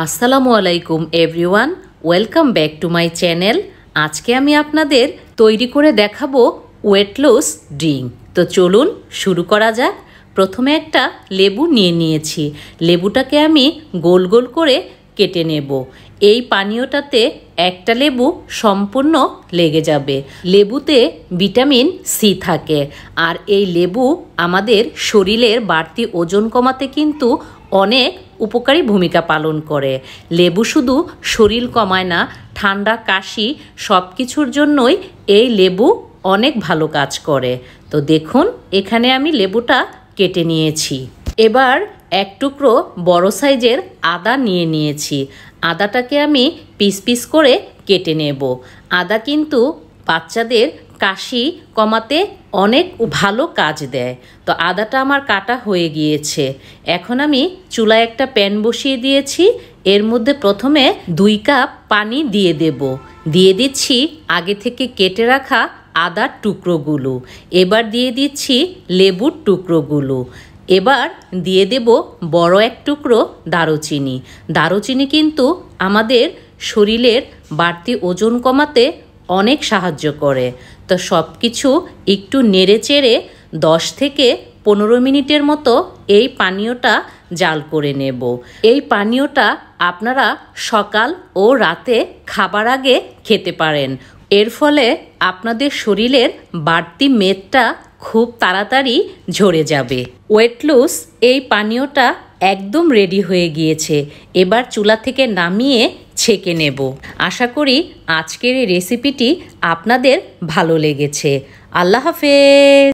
আসসালামু আলাইকুম everyone, welcome back to my channel. আজকে আমি আপনাদের তৈরি করে দেখাবো ওয়েট লস ড্রিঙ্ক। তো চলুন শুরু করা যাক। প্রথমে একটা লেবু নিয়েছি। লেবুটাকে আমি গোল গোল করে কেটে নেব। এই পানীয়টাতে একটা লেবু সম্পূর্ণ লেগে যাবে। লেবুতে ভিটামিন সি থাকে, আর এই লেবু আমাদের শরীরের বাড়তি ওজন কমাতে কিন্তু অনেক উপকারী ভূমিকা পালন করে। লেবু শুধু শরীর কমায় না, ঠান্ডা কাশি সব কিছুর জন্যই এই লেবু অনেক ভালো কাজ করে। তো দেখুন, এখানে আমি লেবুটা কেটে নিয়েছি। এবার এক টুকরো বড় সাইজের আদা নিয়েছি। আদাটাকে আমি পিস পিস করে কেটে নেব। আদা কিন্তু বাচ্চাদের কাশি কমাতে অনেক ভালো কাজ দেয়। তো আদাটা আমার কাটা হয়ে গিয়েছে। এখন আমি চুলায় একটা প্যান বসিয়ে দিয়েছি। এর মধ্যে প্রথমে 2 কাপ পানি দিয়ে দিচ্ছি আগে থেকে কেটে রাখা আদার টুকরোগুলো। এবার দিয়ে দিচ্ছি লেবুর টুকরোগুলো। এবার দিয়ে দেব বড় এক টুকরো দারুচিনি। দারুচিনি কিন্তু আমাদের শরীরের বাড়তি ওজন কমাতে অনেক সাহায্য করে। তো সব কিছু একটু নেড়ে চেড়ে 10 থেকে 15 মিনিটের মতো এই পানীয়টা জাল করে নেব। এই পানীয়টা আপনারা সকাল ও রাতে খাবার আগে খেতে পারেন। এর ফলে আপনাদের শরীরের বাড়তি মেদটা খুব তাড়াতাড়ি ঝরে যাবে। ওয়েট লস এই পানীয়টা একদম রেডি হয়ে গিয়েছে। এবার চুলা থেকে নামিয়ে ছেঁকে নেব। আশা করি আজকের এই রেসিপিটি আপনাদের ভালো লেগেছে। আল্লাহ হাফেজ।